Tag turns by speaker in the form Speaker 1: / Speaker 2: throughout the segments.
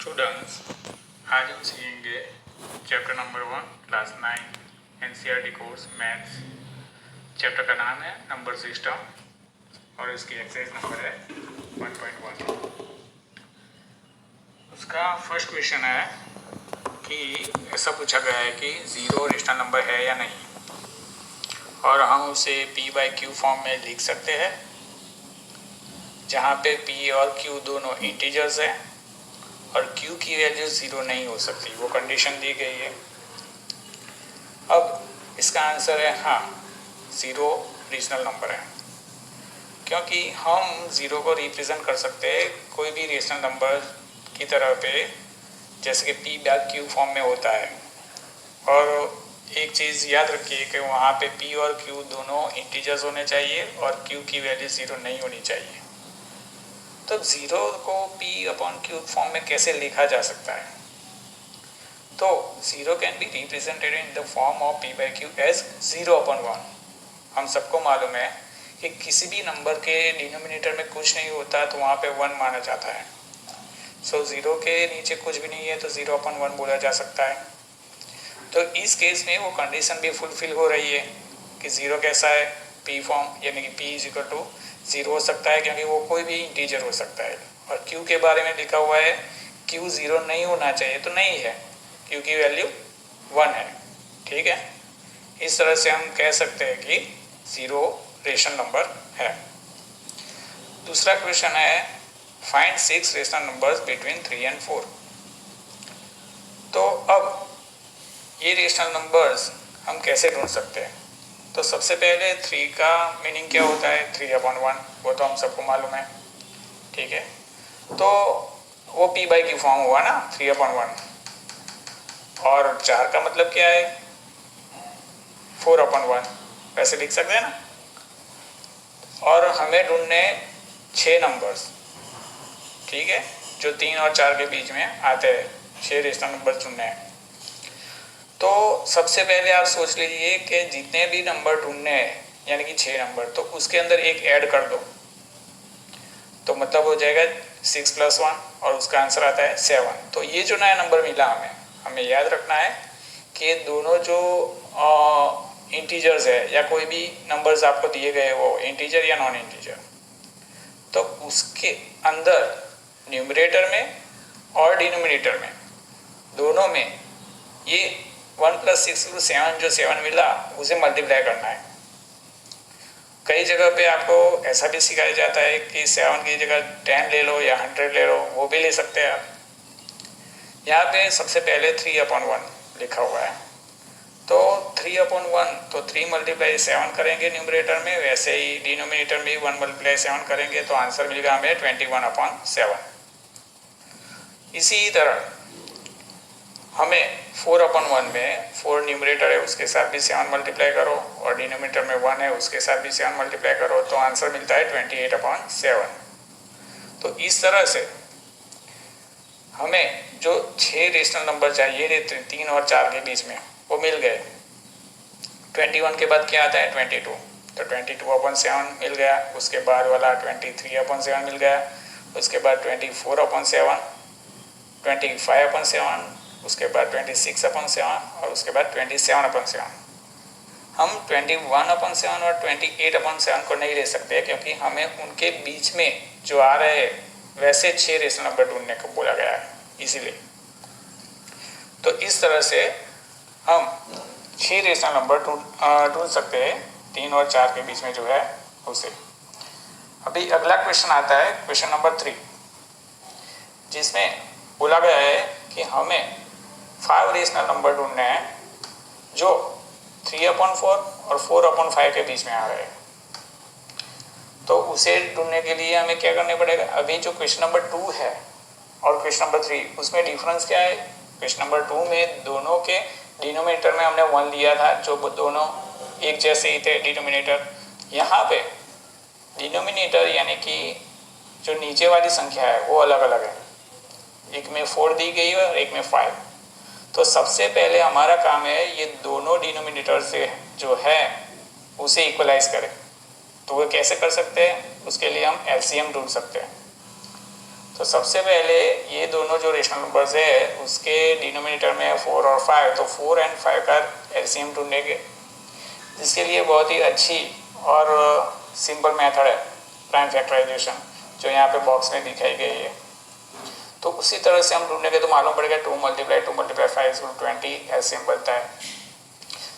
Speaker 1: Students, आज हम सीखेंगे chapter number 1 class 9 NCERT course maths. Chapter का नाम है नंबर सिस्टम और इसकी एक्सरसाइज नंबर है 1.1। उसका फर्स्ट क्वेश्चन है कि ऐसा पूछा गया है कि ज़ीरो रेशनल नंबर है या नहीं, और हम उसे p बाई क्यू फॉर्म में लिख सकते हैं, जहाँ पे p और q दोनों इंटीजर्स हैं और q की वैल्यू ज़ीरो नहीं हो सकती, वो कंडीशन दी गई है। अब इसका आंसर है हाँ, ज़ीरो रेशनल नंबर है, क्योंकि हम ज़ीरो को रिप्रेजेंट कर सकते हैं कोई भी रेशनल नंबर की तरह पे, जैसे कि p बाई क्यू फॉर्म में होता है। और एक चीज़ याद रखिए कि वहाँ पे p और q दोनों इंटीजर्स होने चाहिए और q की वैल्यू ज़ीरो नहीं होनी चाहिए। तो ज़ीरो को p अपॉन क्यू फॉर्म में कैसे लिखा जा सकता है? तो zero can be represented in the form of p by q as zero upon one. हम सबको मालूम है कि किसी भी नंबर के डिनोमिनेटर में कुछ नहीं होता तो वहाँ पे वन माना जाता है। सो ज़ीरो के नीचे कुछ भी नहीं है तो ज़ीरो अपॉन वन बोला जा सकता है। तो इस केस में वो कंडीशन भी फुलफिल हो रही है कि ज़ीरो कैसा है, p फॉर्म, यानी कि p is equal to zero हो सकता है क्योंकि वो कोई भी इंटीजर हो सकता है। और q के बारे में लिखा हुआ है q ज़ीरो नहीं होना चाहिए, तो नहीं है, q की वैल्यू वन है। ठीक है, इस तरह से हम कह सकते हैं कि ज़ीरो रेशनल नंबर है। दूसरा क्वेश्चन है find six rational numbers between 3 and 4। तो अब ये रेशनल नंबर्स हम कैसे ढूंढ सकते हैं? तो सबसे पहले 3 का मीनिंग क्या होता है, 3 अपॉन वन, वो तो हम सबको मालूम है। ठीक है, तो वो p बाई क्यू फॉर्म हुआ ना, 3 अपॉन वन। और 4 का मतलब क्या है, 4 अपॉन वन, वैसे लिख सकते हैं ना। और हमें ढूंढने 6 नंबर्स, ठीक है, जो 3 और 4 के बीच में आते हैं, 6 रेशनल नंबर चुनने हैं। तो सबसे पहले आप सोच लीजिए कि जितने भी नंबर ढूंढने हैं, यानी कि 6 नंबर, तो उसके अंदर एक ऐड कर दो, तो मतलब हो जाएगा 6 प्लस 1 और उसका आंसर आता है 7। तो ये जो नया नंबर मिला हमें याद रखना है कि दोनों जो इंटीजर्स है या कोई भी नंबर्स आपको दिए गए वो इंटीजर या नॉन इंटीजर, तो उसके अंदर न्यूमरेटर में और डिनोमिनेटर में दोनों में ये 1 प्लस 6 7 जो 7 मिला उसे मल्टीप्लाई करना है। कई जगह पे आपको ऐसा भी सिखाया जाता है कि 7 की जगह 10 ले लो या 100 ले लो, वो भी ले सकते हैं आप। यहाँ पे सबसे पहले 3 अपॉन वन लिखा हुआ है, तो 3 अपॉन वन, तो 3 मल्टीप्लाई 7 करेंगे न्यूमरेटर में, वैसे ही डिनोमिनेटर में 1 मल्टीप्लाई 7 करेंगे, तो आंसर मिलेगा हमें 21 अपॉन 7। इसी तरह हमें 4 अपॉन वन में 4 न्यूमरेटर है उसके साथ भी 7 मल्टीप्लाई करो और डिनोमिनेटर में 1 है उसके साथ भी 7 मल्टीप्लाई करो, तो आंसर मिलता है 28 अपॉन 7। तो इस तरह से हमें जो 6 रेशनल नंबर चाहिए थे 3 और 4 के बीच में, वो मिल गए। 21 के बाद क्या आता है 22, तो 22 अपॉन 7 मिल गया, उसके बाद वाला 23 अपॉन 7 मिल गया, उसके बाद 24 अपॉन 7, 25 अपॉन 7, उसके बाद 26 अपॉन 7 और उसके बाद 27 अपॉन 7। हम 21 अपॉन 7 और 28 अपॉन 7 को नहीं ले सकते क्योंकि हमें उनके बीच में जो आ रहे हैं वैसे 6 रेशनल नंबर ढूंढने को बोला गया है, इसीलिए। तो इस तरह से हम 6 रेशनल नंबर ढूंढ सकते हैं 3 और 4 के बीच में जो है उसे। अभी अगला क्वेश्चन आता है क्वेश्चन नंबर 3, जिसमें बोला गया है कि हमें 5 रेशनल नंबर ढूंढने हैं जो 3 अपॉन 4 और 4 अपॉन 5 के बीच में आ रहे हैं। तो उसे ढूंढने के लिए हमें क्या करने पड़ेगा? अभी जो क्वेश्चन नंबर 2 है और क्वेश्चन नंबर 3, उसमें डिफरेंस क्या है? क्वेश्चन नंबर 2 में दोनों के डिनोमिनेटर में हमने 1 लिया था, जो दोनों एक जैसे ही थे डिनोमिनेटर। यहाँ पे डिनोमिनेटर यानी कि जो नीचे वाली संख्या है वो अलग अलग है, एक में 4 दी गई है और एक में 5। तो सबसे पहले हमारा काम है ये दोनों डिनोमिनेटर से जो है उसे इक्वलाइज करें। तो वो कैसे कर सकते हैं? उसके लिए हम एलसीएम ढूंढ सकते हैं। तो सबसे पहले ये दोनों जो रेशनल नंबर्स है उसके डिनोमिनेटर में 4 और 5, तो 4 और 5 का एलसीएम ढूंढेंगे, जिसके लिए बहुत ही अच्छी और सिंपल मेथड है प्राइम फैक्टराइजेशन, जो यहाँ पे बॉक्स में दिखाई गई है। तो उसी तरह से हम ढूंढेंगे तो मालूम पड़ेगा 2 × 5 = 20 एलसीएम बनता है।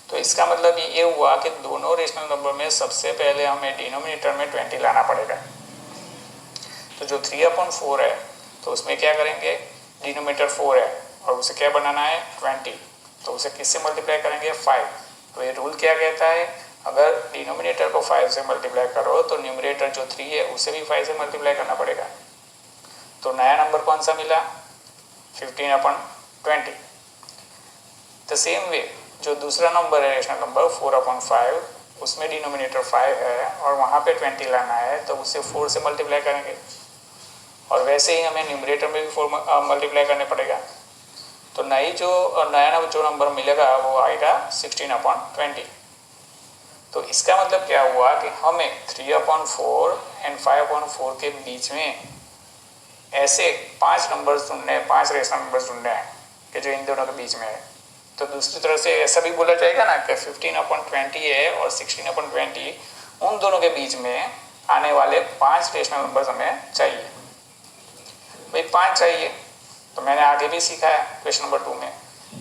Speaker 1: तो इसका मतलब ये हुआ कि दोनों रेशनल नंबर में सबसे पहले हमें डिनोमिनेटर में 20 लाना पड़ेगा। तो जो 3/4 है तो उसमें क्या करेंगे, डिनोमिनेटर 4 है और उसे क्या बनाना है 20, तो उसे किससे मल्टीप्लाई करेंगे 5। तो ये रूल क्या कहता है, अगर डिनोमिनेटर को 5 से मल्टीप्लाई करो तो न्यूमरेटर जो 3 है उसे भी 5 से मल्टीप्लाई करना पड़ेगा। तो नया नंबर कौन सा मिला 15/20। द सेम वे जो दूसरा नंबर है रेशनल नंबर 4/5, उसमें डिनोमिनेटर 5 है और वहाँ पे 20 लाना है, तो उसे 4 से मल्टीप्लाई करेंगे और वैसे ही हमें न्यूमरेटर में भी 4 मल्टीप्लाई करने पड़ेगा। तो नया जो नंबर मिलेगा वो आएगा 16/20। तो इसका मतलब क्या हुआ कि हमें 3/4 और 5/4 के बीच में ऐसे 5 नंबर्स ढूंढने हैं, 5 रेशनल नंबर्स ढूंढने हैं कि जो इन दोनों के बीच में है। तो दूसरी तरह से ऐसा भी बोला जाएगा ना कि 15/20 है और 16/20, उन दोनों के बीच में आने वाले 5 रेशनल नंबर्स हमें चाहिए। भाई 5 चाहिए तो मैंने आगे भी सीखा है क्वेश्चन नंबर 2 में,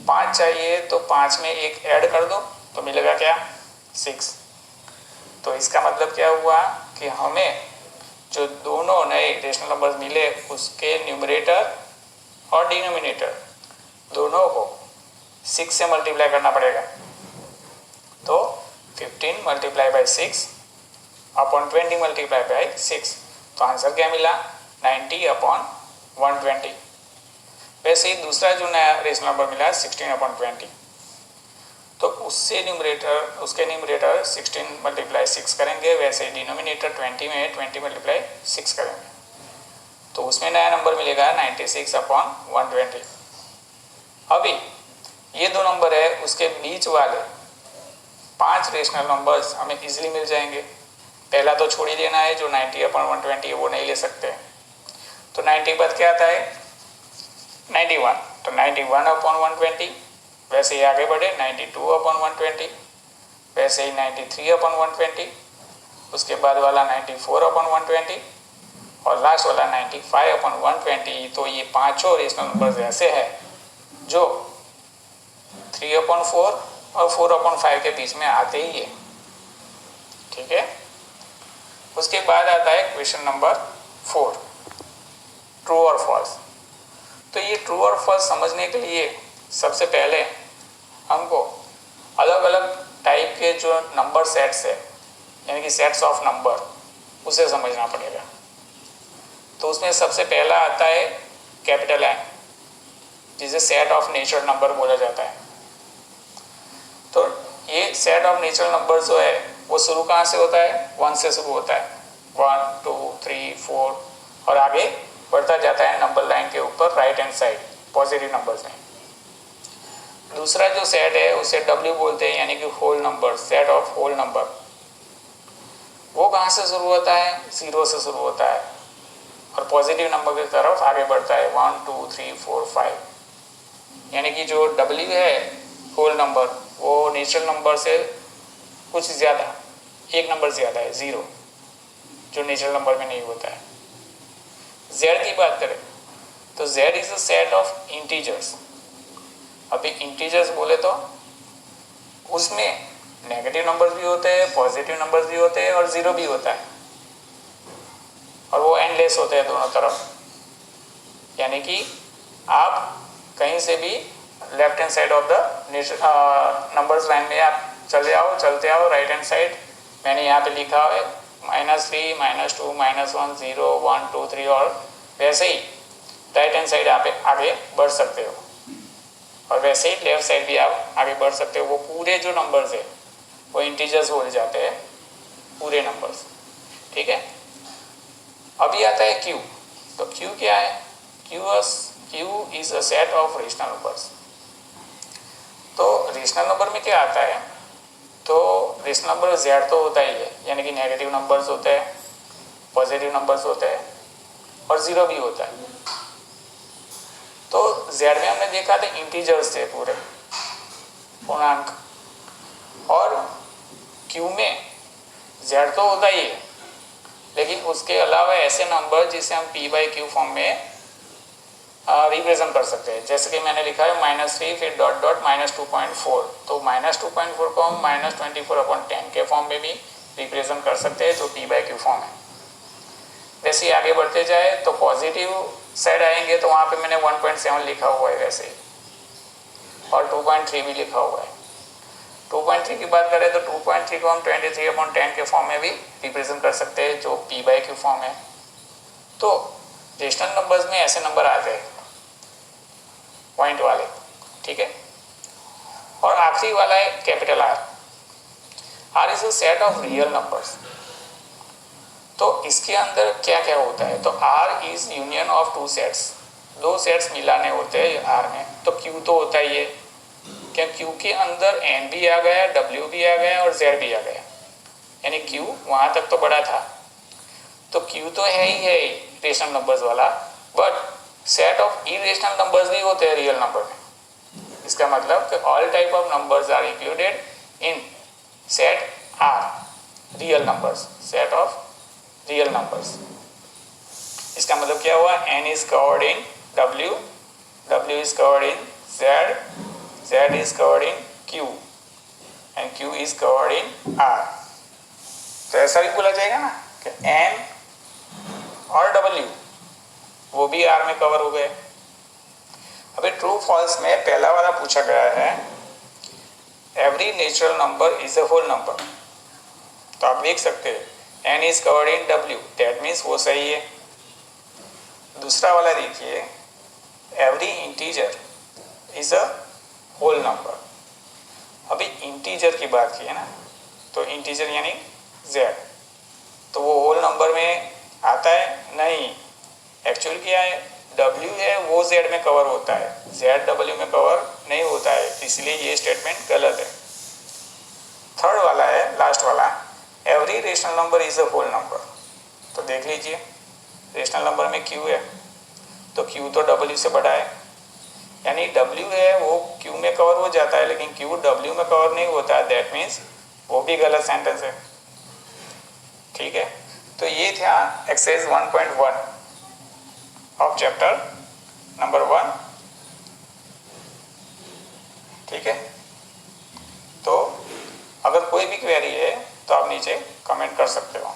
Speaker 1: 5 चाहिए तो 5 में एक ऐड कर दो तो मिलेगा क्या 6। तो इसका मतलब क्या हुआ कि हमें जो दोनों नए रेशनल नंबर्स मिले उसके न्यूमरेटर और डिनोमिनेटर दोनों को 6 से मल्टीप्लाई करना पड़ेगा। तो 15 × 6/20 × 6, तो आंसर क्या मिला 90/120। वैसे ही दूसरा जो नया रेशनल नंबर मिला 16/20, तो उसके न्यूमरेटर 16 × 6 करेंगे, वैसे ही डिनोमिनेटर 20 में 20 × 6 करेंगे, तो उसमें नया नंबर मिलेगा 96/120। अभी ये दो नंबर है उसके बीच वाले 5 रेशनल नंबर्स हमें इजीली मिल जाएंगे। पहला तो छोड़ ही देना है, जो 90/120 है वो नहीं ले सकते। तो 90 के बाद क्या आता है 91, तो 91/120, वैसे ही आगे बढ़े 92/120, वैसे ही 93/120, उसके बाद वाला 94/120 और लास्ट वाला 95/120। तो ये पांचों रेशनल नंबर्स ऐसे हैं जो 3/4 और 4/5 के बीच में आते ही है। ठीक है, उसके बाद आता है क्वेश्चन नंबर 4, ट्रू और फॉल्स। तो ये ट्रू और फॉल्स समझने के लिए सबसे पहले हमको अलग अलग टाइप के जो नंबर सेट्स है, यानी कि सेट्स ऑफ नंबर, उसे समझना पड़ेगा। तो उसमें सबसे पहला आता है कैपिटल N, जिसे सेट ऑफ नेचुरल नंबर बोला जाता है। तो ये सेट ऑफ नेचुरल नंबर जो है वो शुरू कहाँ से होता है 1 से शुरू होता है, 1 2 3 4 और आगे बढ़ता जाता है नंबर लाइन के ऊपर right hand side positive numbers में। दूसरा जो सेट है उसे W बोलते हैं, यानी कि whole number, set of whole number. वो कहाँ से शुरू होता है 0 से शुरू होता है और पॉजिटिव नंबर की तरफ आगे बढ़ता है 1 2 3 4 5, यानी कि जो W है होल नंबर वो नेचुरल नंबर से कुछ ज़्यादा, एक नंबर ज़्यादा है 0, जो नेचुरल नंबर में नहीं होता है। Z की बात करें तो Z is a set of integers. अभी इंटीजर्स बोले तो उसमें नेगेटिव नंबर्स भी होते हैं, पॉजिटिव नंबर्स भी होते हैं और 0 भी होता है, और वो एंडलेस होते हैं दोनों तरफ। यानी कि आप कहीं से भी left hand side of the numbers line में आप चलते आओ राइट हैंड साइड। मैंने यहाँ पे लिखा है -3 -2 -1 0 1 2 3, और वैसे ही राइट हैंड साइड आप आगे बढ़ सकते हो और वैसे ही लेफ्ट साइड भी आप आगे बढ़ सकते हो। वो पूरे जो नंबर्स है वो इंटीजर्स बोले जाते हैं, पूरे नंबर्स। ठीक है, अभी आता है Q। तो Q क्या है, Q is a set of rational numbers. तो रेशनल नंबर में क्या आता है, तो रेशनल नंबर Z तो होता ही है, यानी कि नेगेटिव नंबर्स होते हैं, पॉजिटिव नंबर्स होते हैं, और 0 भी होता है। तो Z में हमने देखा था इंटीजर्स थे पूरे पूर्णांक, और Q में Z तो होता ही है, लेकिन उसके अलावा ऐसे नंबर जिसे हम P/Q फॉर्म में रिप्रेजेंट कर सकते हैं। जैसे कि मैंने लिखा है -3 फिर डॉट डॉट -2.4, तो -2.4 को हम -24/10 के फॉर्म में भी रिप्रेजेंट कर सकते हैं जो P/Q फॉर्म है। वैसे ही आगे बढ़ते जाए तो पॉजिटिव साइड आएंगे तो वहाँ पे मैंने 1.7 लिखा हुआ है वैसे, और 2.3 भी लिखा हुआ है। 2.3 की बात करें तो 2.3 को हम 23/10 के फॉर्म में भी रिप्रेजेंट कर सकते हैं जो P/Q फॉर्म है। तो रेशनल नंबर्स में ऐसे नंबर आते हैं पॉइंट वाले, ठीक है। और आखिरी वाला है capital R। R is a set of real numbers. तो इसके अंदर क्या क्या होता है, तो R is union of two sets, दो सेट्स मिलाने होते हैं R में। तो Q तो होता ही है, क्या Q के अंदर N भी आ गया, W भी आ गया और Z भी आ गया, यानी Q वहाँ तक तो बड़ा था। तो Q तो है ही है रेशनल नंबर्स वाला, but set of irrational numbers भी होते हैं रियल नंबर में। इसका मतलब कि all type of numbers are included in set R real numbers, set of real numbers. इसका मतलब क्या हुआ, N is covered in W, W is covered in Z, Z is covered in Q and Q is covered in R। तो ऐसा भी बोला जाएगा ना कि N और W वो भी R में कवर हो गए। अभी ट्रू फॉल्स में पहला वाला पूछा गया है every natural number is a whole number, तो आप देख सकते हैं N is covered in W, that means वो सही है। दूसरा वाला देखिए every integer is a whole number. अभी इंटीजर की बात की है ना, तो इंटीजर यानी Z, तो वो होल नंबर में आता है नहीं। एक्चुअल क्या है, W है वो Z में कवर होता है, Z W में कवर नहीं होता है, इसलिए ये स्टेटमेंट गलत है। थर्ड वाला है लास्ट वाला, every rational number is a whole number. तो देख लीजिए रेशनल नंबर में Q है, तो Q तो W से बड़ा है, यानी W है वो Q में कवर हो जाता है, लेकिन Q W में कवर नहीं होता है, दैट मीन्स वो भी गलत सेंटेंस है, ठीक है। तो ये था एक्सरसाइज 1.1 ऑफ चैप्टर नंबर 1, ठीक है। तो अगर कोई भी क्वेरी है तो आप नीचे कमेंट कर सकते हो।